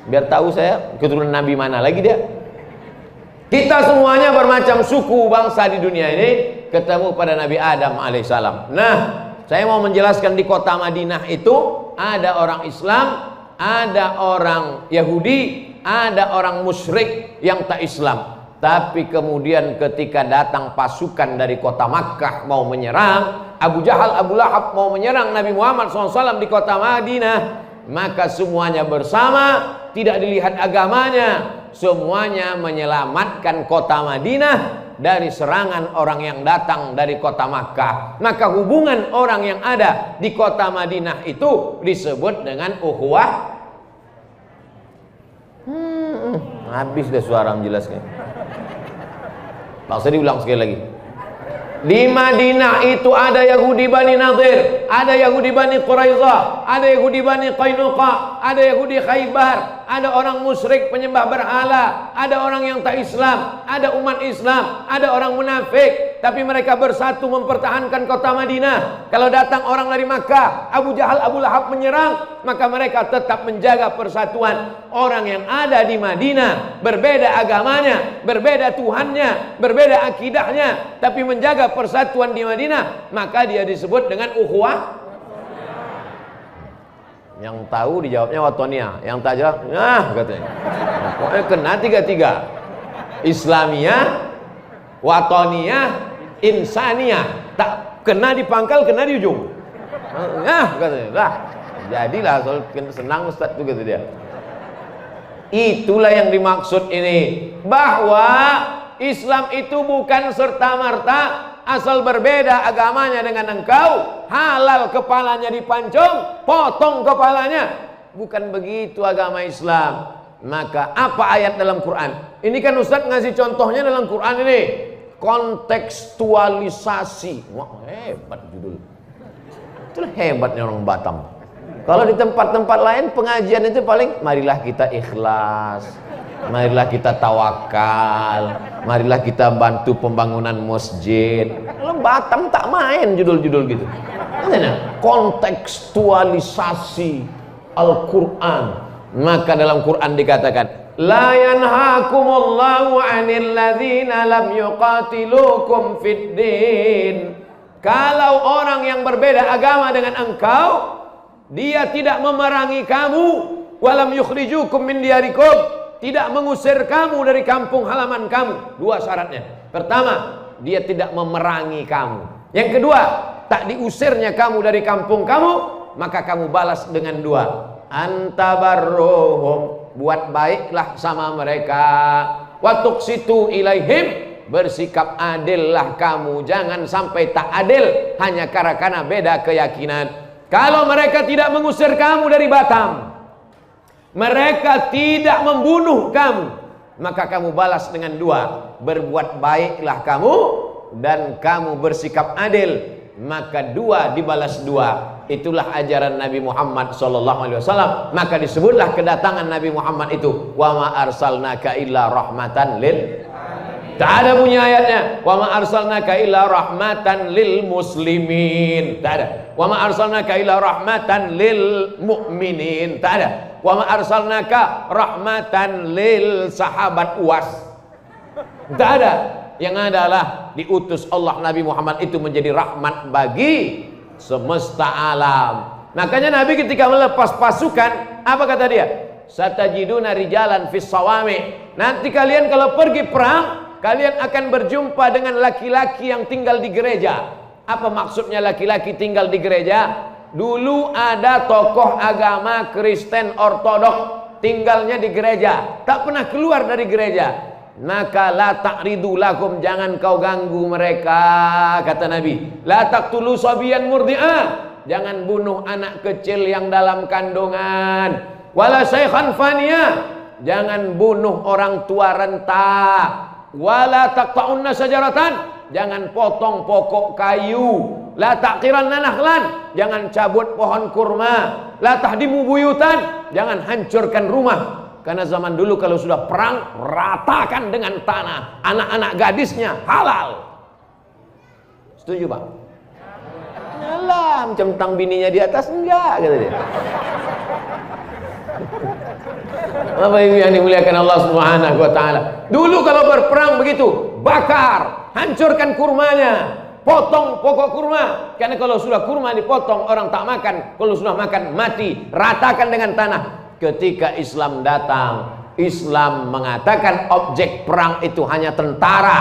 Biar tahu saya keturunan Nabi mana lagi dia. Kita semuanya bermacam suku bangsa di dunia ini ketemu pada Nabi Adam alaihissalam. Nah, saya mau menjelaskan di kota Madinah itu ada orang Islam, ada orang Yahudi, ada orang musyrik yang tak Islam. Tapi kemudian ketika datang pasukan dari kota Makkah mau menyerang, Abu Jahal, Abu Lahab mau menyerang Nabi Muhammad SAW di kota Madinah, maka semuanya bersama, tidak dilihat agamanya, semuanya menyelamatkan kota Madinah dari serangan orang yang datang dari kota Makkah. Maka hubungan orang yang ada di kota Madinah itu disebut dengan ukhuwah. Habis deh suara menjelaskan. Tak usah diulang sekali lagi. Di Madinah itu ada Yahudi Bani Nadir, ada Yahudi Bani Quraizah, ada Yahudi Bani Qainuqa, ada Yahudi Khaybar, ada orang musyrik penyembah berhala, ada orang yang tak Islam, ada umat Islam, ada orang munafik, tapi mereka bersatu mempertahankan kota Madinah. Kalau datang orang dari Makkah, Abu Jahal, Abu Lahab menyerang, maka mereka tetap menjaga persatuan. Orang yang ada di Madinah berbeda agamanya, berbeda Tuhannya, berbeda akidahnya, tapi menjaga persatuan di Madinah, maka dia disebut dengan ukhuwah. Yang tahu dijawabnya watoniyah, yang tak jawab, nah katanya. Pokoknya kena tiga-tiga. Islamiyah, watoniyah, insaniyah. Tak kena di pangkal, kena di ujung. Nah katanya. Lah, jadilah senang Ustaz tuh kata dia. Itulah yang dimaksud ini, bahwa Islam itu bukan serta-merta asal berbeda agamanya dengan engkau, halal kepalanya dipancung, potong kepalanya. Bukan begitu agama Islam. Maka apa ayat dalam Quran? Ini kan Ustaz ngasih contohnya dalam Quran ini. Kontekstualisasi. Wah, hebat judul. Itulah hebatnya orang Batam. Kalau di tempat-tempat lain pengajian itu paling marilah kita ikhlas, marilah kita tawakal, marilah kita bantu pembangunan masjid. Kalau Batam tak main judul-judul gitu. Kontekstualisasi Al-Quran. Maka dalam Quran dikatakan, la yanhakumullahu 'anil ladzina lam yuqatilukum fid din. Kalau orang yang berbeda agama dengan engkau, dia tidak memerangi kamu, walam yukhrijukum min diyarikum, tidak mengusir kamu dari kampung halaman kamu. Dua syaratnya. Pertama, dia tidak memerangi kamu. Yang kedua, tak diusirnya kamu dari kampung kamu, maka kamu balas dengan dua. Antabarruhum, buat baiklah sama mereka. Wa tuqsitu ilaihim, bersikap adillah kamu, jangan sampai tak adil hanya karena beda keyakinan. Kalau mereka tidak mengusir kamu dari Batam, mereka tidak membunuh kamu, maka kamu balas dengan dua. Berbuat baiklah kamu dan kamu bersikap adil, maka dua dibalas dua. Itulah ajaran Nabi Muhammad SAW. Maka disebutlah kedatangan Nabi Muhammad itu, wa ma arsalnaka illa rahmatan lil. Tak ada bunyi ayatnya, wa ma arsalnaka illa rahmatan lil muslimin. Tak ada. Wa ma arsalnaka illa rahmatan lil mu'minin. Tak ada. Wa ma arsalnaka rahmatan lil sahabat Uwas. Tak ada. Yang adalah diutus Allah Nabi Muhammad itu menjadi rahmat bagi semesta alam. Makanya Nabi ketika melepas pasukan, apa kata dia? Satajiduna rijalan fis sawami. Nanti kalian kalau pergi perang, kalian akan berjumpa dengan laki-laki yang tinggal di gereja. Apa maksudnya laki-laki tinggal di gereja? Dulu ada tokoh agama Kristen Ortodok tinggalnya di gereja, tak pernah keluar dari gereja. Maka la ta'ridu lakum, jangan kau ganggu mereka, kata Nabi. La taqtulu sabiyan murdi'ah, jangan bunuh anak kecil yang dalam kandungan. Wala syaikhan faniyah, jangan bunuh orang tua renta. Wala taqta'unna sajaratan, jangan potong pokok kayu. La taqiranna nahlan, jangan cabut pohon kurma. La tahdimu buyutan, jangan hancurkan rumah. Karena zaman dulu kalau sudah perang, ratakan dengan tanah. Anak-anak gadisnya halal. Setuju Pak? Alam, centang bininya di atas enggak, kata dia. Bapak Ibu yang dimuliakan Allah Subhanahu wa taala. Dulu kalau berperang begitu, bakar, hancurkan kurmanya, potong pokok kurma. Karena kalau sudah kurma dipotong, orang tak makan. Kalau sudah makan, mati. Ratakan dengan tanah. Ketika Islam datang, Islam mengatakan objek perang itu hanya tentara,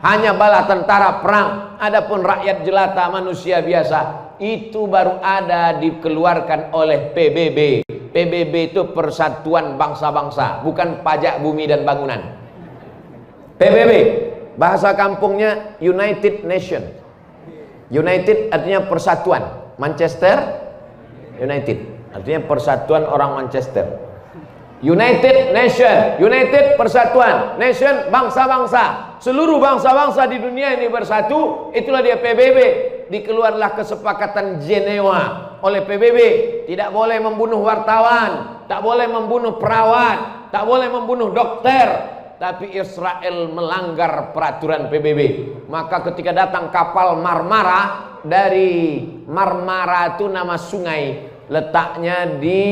hanya bala tentara perang. Adapun rakyat jelata, manusia biasa, itu baru ada dikeluarkan oleh PBB. PBB itu Persatuan Bangsa-Bangsa, bukan pajak bumi dan bangunan. PBB, bahasa kampungnya United Nation. United artinya persatuan. Manchester United artinya persatuan orang Manchester. United Nation, United persatuan, Nation bangsa-bangsa. Seluruh bangsa-bangsa di dunia ini bersatu, itulah dia PBB. Dikeluarlah kesepakatan Jenewa oleh PBB. Tidak boleh membunuh wartawan, tak boleh membunuh perawat, tak boleh membunuh dokter. Tapi Israel melanggar peraturan PBB. Maka ketika datang kapal Marmara, dari Marmara itu nama sungai, letaknya di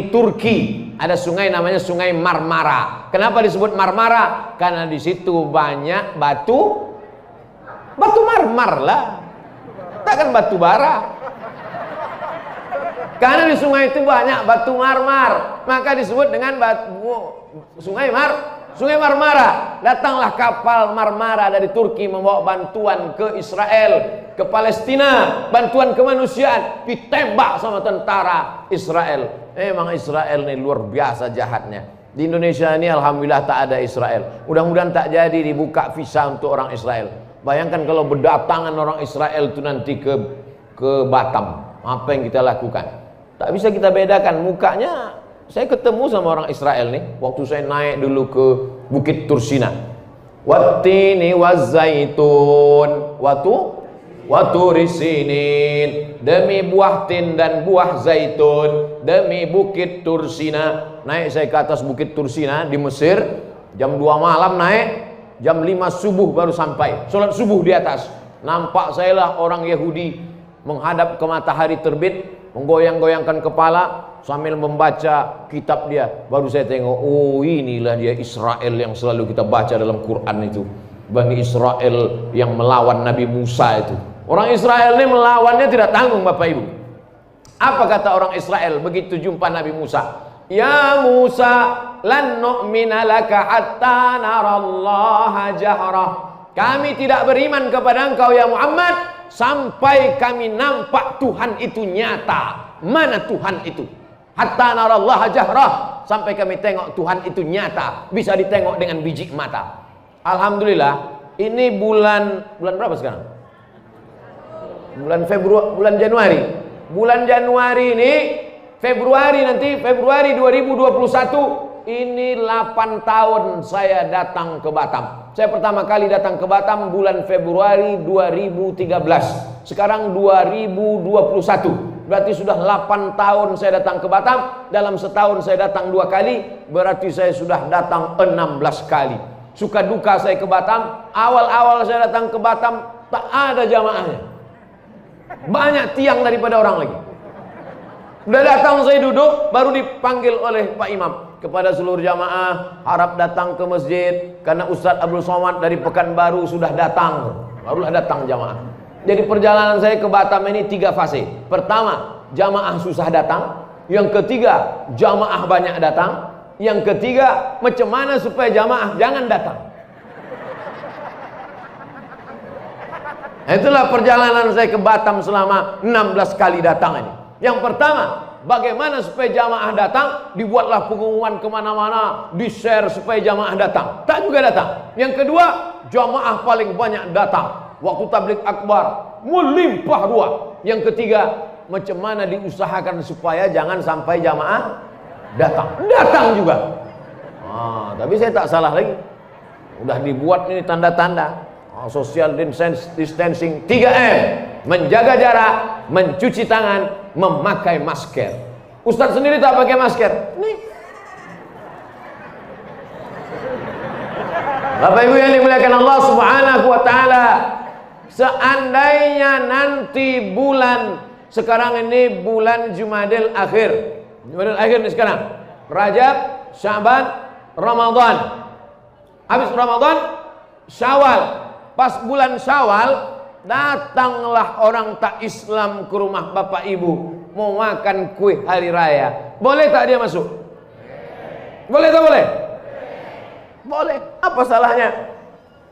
Turki. Ada sungai namanya Sungai Marmara. Kenapa disebut Marmara? Karena di situ banyak batu marmar lah. Takkan batu bara. Karena di sungai itu banyak batu marmar, maka disebut dengan Sungai Marmara. Datanglah kapal Marmara dari Turki membawa bantuan ke Israel, ke Palestina, bantuan kemanusiaan, ditembak sama tentara Israel. Memang Israel ini luar biasa jahatnya. Di Indonesia ini alhamdulillah tak ada Israel. Mudah-mudahan tak jadi dibuka visa untuk orang Israel. Bayangkan kalau berdatangan orang Israel itu nanti ke Batam, apa yang kita lakukan? Tak bisa kita bedakan mukanya. Saya ketemu sama orang Israel nih waktu saya naik dulu ke Bukit Tursina. Wattini wazzaitun waturisinin, demi buah tin dan buah zaitun, demi Bukit Tursina. Naik saya ke atas Bukit Tursina di Mesir, jam 2 malam naik, jam 5 subuh baru sampai. Sholat subuh di atas. Nampak saya lah orang Yahudi menghadap ke matahari terbit, menggoyang-goyangkan kepala sambil membaca kitab dia. Baru saya tengok, oh inilah dia Israel yang selalu kita baca dalam Quran itu. Bani Israel yang melawan Nabi Musa itu. Orang Israel ini melawannya tidak tanggung, Bapak Ibu. Apa kata orang Israel begitu jumpa Nabi Musa? Ya Musa, lan nu'mina laka hatta narallaha jahrah. Kami tidak beriman kepada engkau ya Muhammad sampai kami nampak Tuhan itu nyata. Mana Tuhan itu? Hatta narallaha jahrah, sampai kami tengok Tuhan itu nyata, bisa ditengok dengan biji mata. Alhamdulillah, ini bulan berapa sekarang? Bulan Januari. Bulan Januari ini, Februari 2021, ini 8 tahun saya datang ke Batam. Saya pertama kali datang ke Batam bulan Februari 2013. Sekarang 2021. Berarti sudah 8 tahun saya datang ke Batam. Dalam setahun saya datang 2 kali, berarti saya sudah datang 16 kali. Suka duka saya ke Batam. Awal-awal saya datang ke Batam tak ada jamaahnya. Banyak tiang daripada orang lagi. Udah datang saya duduk, baru dipanggil oleh Pak Imam. Kepada seluruh jamaah, harap datang ke masjid karena Ustadz Abdul Somad dari Pekanbaru sudah datang. Barulah datang jamaah. Jadi perjalanan saya ke Batam ini 3 fase. Pertama, jamaah susah datang. Yang ketiga, jamaah banyak datang. Yang ketiga, macam mana supaya jamaah jangan datang. Itulah perjalanan saya ke Batam selama 16 kali datang ini. Yang pertama, bagaimana supaya jamaah datang? Dibuatlah pengumuman kemana-mana, di-share supaya jamaah datang. Tak juga datang. Yang kedua, jamaah paling banyak datang. Waktu tabligh akbar melimpah ruah. Yang ketiga, macam mana diusahakan supaya jangan sampai jamaah datang. Datang juga. Tapi saya tak salah lagi. Udah dibuat ini tanda-tanda. Social distancing 3M. Menjaga jarak, mencuci tangan, memakai masker. Ustadz sendiri tak pakai masker. Nih. Bapak Ibu yang dimuliakan Allah Subhanahu wa taala, seandainya nanti bulan sekarang ini bulan Jumadil Akhir. Jumadil Akhir ini sekarang. Rajab, Sya'ban, Ramadan. Habis Ramadan, Syawal. Pas bulan Syawal, datanglah orang tak Islam ke rumah bapak ibu, mau makan kue hari raya. Boleh tak dia masuk? Boleh tak boleh? Boleh. Apa salahnya?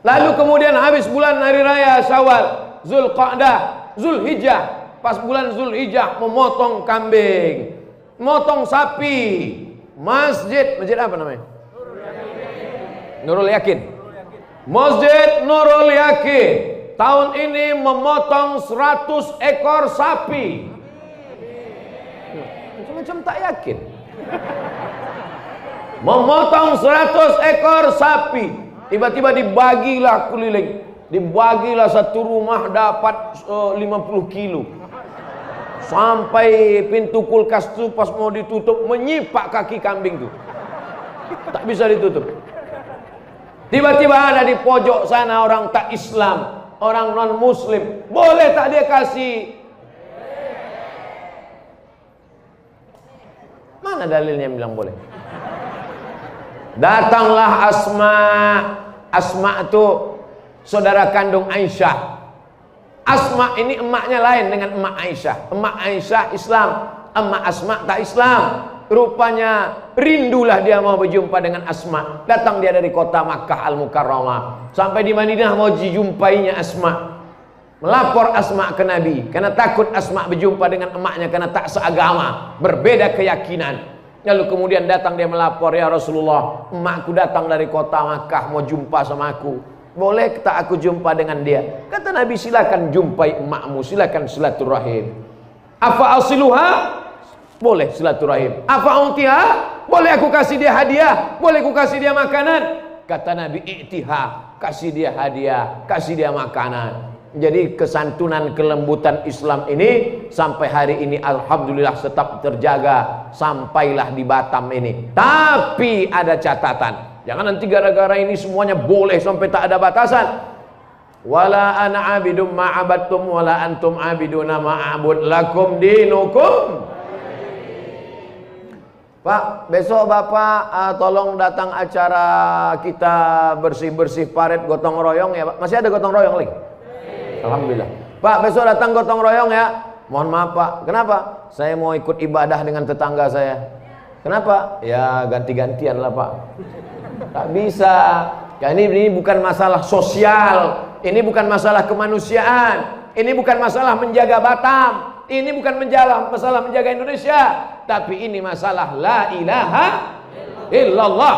Lalu kemudian habis bulan hari raya Syawal, Zulqa'dah, Zulhijjah. Pas bulan Zulhijjah memotong kambing, motong sapi. Masjid apa namanya? Nurul Yakin. Masjid Nurul Yakin tahun ini memotong 100 ekor sapi. Macam-macam tak yakin. Memotong 100 ekor sapi. Tiba-tiba dibagilah keliling. Dibagilah satu rumah dapat 50 kilo. Sampai pintu kulkas tu pas mau ditutup menyipak kaki kambing tu. Tak bisa ditutup. Tiba-tiba ada di pojok sana orang tak Islam, orang non muslim. Boleh tak dia kasih? Mana dalilnya yang bilang boleh? Datanglah Asma. Asma itu saudara kandung Aisyah. Asma ini emaknya lain dengan emak Aisyah. Emak Aisyah Islam, emak Asma tak Islam. Rupanya rindulah dia mau berjumpa dengan Asma. Datang dia dari kota Makkah Al-Mukarramah sampai di Madinah mau dijumpainya Asma. Melapor Asma ke Nabi karena takut Asma berjumpa dengan emaknya karena tak seagama, berbeda keyakinan. Lalu kemudian datang dia melapor, ya Rasulullah, emakku datang dari kota Makkah mau jumpa sama aku. Boleh tak aku jumpa dengan dia? Kata Nabi, silakan jumpai emakmu, silakan silaturahim. Afa asiluha? Boleh silaturahim. Afa utiha? Boleh aku kasih dia hadiah? Boleh aku kasih dia makanan? Kata Nabi, i'tiha, kasih dia hadiah, kasih dia makanan. Jadi kesantunan kelembutan Islam ini sampai hari ini alhamdulillah tetap terjaga sampailah di Batam ini. Tapi ada catatan. Jangan nanti gara-gara ini semuanya boleh sampai tak ada batasan. Wala ana abidum ma'abattum wala antum abiduna ma'abud lakum dinukum. Pak, besok Bapak tolong datang acara kita bersih-bersih paret gotong royong ya Pak. Masih ada gotong royong lagi? Alhamdulillah. Pak, besok datang gotong royong ya. Mohon maaf Pak. Kenapa? Saya mau ikut ibadah dengan tetangga saya. Kenapa? Ya ganti-gantian lah Pak. Tak bisa. Ya, ini bukan masalah sosial. Ini bukan masalah kemanusiaan. Ini bukan masalah menjaga Batam. Ini bukan masalah menjaga Indonesia. Tapi ini masalah la ilaha illallah.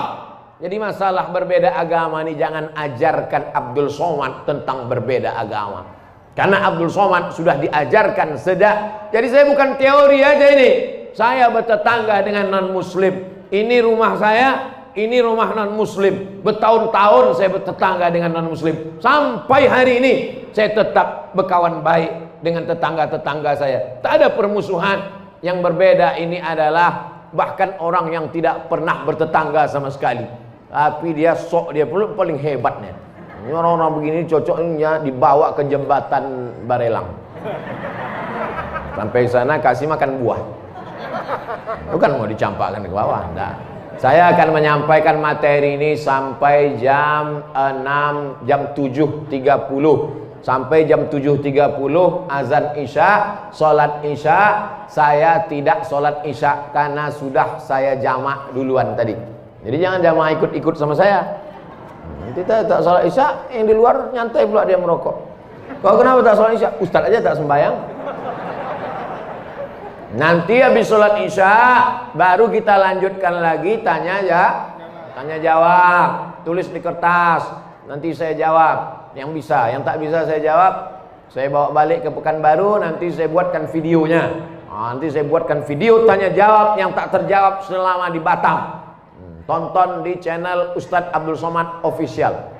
Jadi masalah berbeda agama ini jangan ajarkan Abdul Somad tentang berbeda agama. Karena Abdul Somad sudah diajarkan sejak. Jadi saya bukan teori aja ini. Saya bertetangga dengan non muslim. Ini rumah saya, ini rumah non muslim. Bertahun-tahun saya bertetangga dengan non muslim. Sampai hari ini saya tetap berkawan baik dengan tetangga-tetangga saya. Tak ada permusuhan. Yang berbeda ini adalah bahkan orang yang tidak pernah bertetangga sama sekali. Tapi dia dia paling hebatnya. Ini orang-orang begini cocoknya dibawa ke jembatan Barelang. Sampai sana kasih makan buah. Bukan mau dicampakkan ke bawah. Nah, saya akan menyampaikan materi ini sampai jam 6, jam 7.30. Sampai jam 7.30 azan Isya, sholat Isya. Saya tidak sholat Isya karena sudah saya jamak duluan tadi. Jadi jangan jamaah ikut-ikut sama saya. Kita tak sholat Isya, yang di luar nyantai pula dia merokok. Kau kenapa tak sholat Isya? Ustaz aja tak sembahyang. Nanti habis sholat Isya baru kita lanjutkan lagi tanya jawab. Tulis di kertas. Nanti saya jawab. Yang bisa, yang tak bisa saya jawab. Saya bawa balik ke Pekanbaru. Nanti saya buatkan videonya. Nanti saya buatkan video tanya jawab yang tak terjawab selama di Batam. Tonton di channel Ustadz Abdul Somad Official.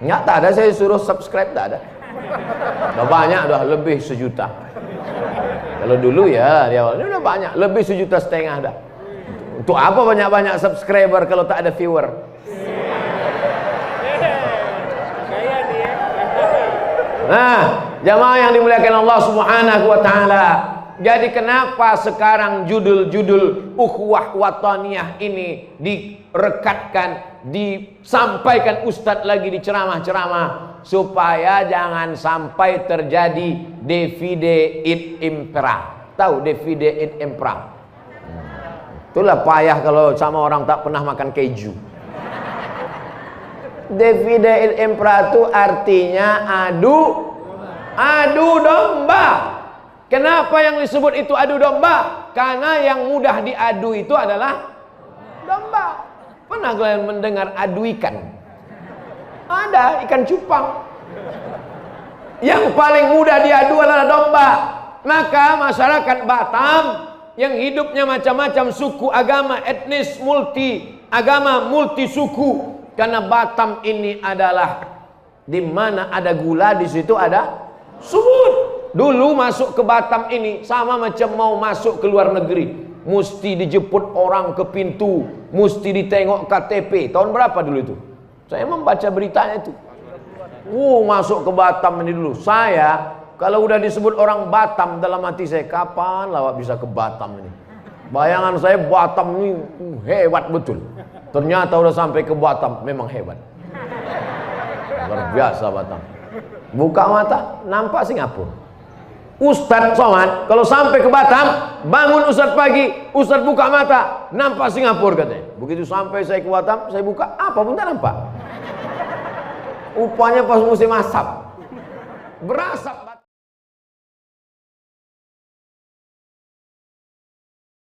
Enggak, tak ada saya suruh subscribe, tak ada. Udah banyak, udah lebih 1 juta. Kalau dulu ya di awal ini udah banyak, lebih 1,5 juta dah. Untuk apa banyak-banyak subscriber kalau tak ada viewer? Nah, jamaah yang dimuliakan Allah Subhanahu wa taala, Jadi kenapa sekarang judul-judul ukhuwah wataniyah ini direkatkan, disampaikan Ustadz lagi di ceramah-ceramah, supaya jangan sampai terjadi divide et impera. Tahu divide et impera? Itulah payah kalau sama orang tak pernah makan keju. Divide et impera itu artinya adu domba. Kenapa yang disebut itu adu domba? Karena yang mudah diadu itu adalah domba. Pernah kalian mendengar adu ikan? Ada, ikan cupang. Yang paling mudah diadu adalah domba. Maka masyarakat Batam yang hidupnya macam-macam suku, agama, etnis, multi agama, multi suku. Karena Batam ini adalah di mana ada gula, di situ ada subur. Dulu masuk ke Batam ini sama macam mau masuk ke luar negeri. Mesti dijemput orang ke pintu, mesti ditengok KTP. Tahun berapa dulu itu? Saya membaca beritanya itu. Masuk ke Batam ini dulu. Saya kalau udah disebut orang Batam, dalam hati saya, kapan lawak bisa ke Batam ini? Bayangan saya Batam ini hebat betul. Ternyata udah sampai ke Batam, memang hebat. Luar biasa Batam. Buka mata, nampak Singapura. Ustadz Somad kalau sampai ke Batam, bangun Ustadz pagi, Ustadz buka mata, nampak Singapura katanya. Begitu sampai saya ke Batam, saya buka, apa pun tak nampak. Upanya pas musim asap, berasap.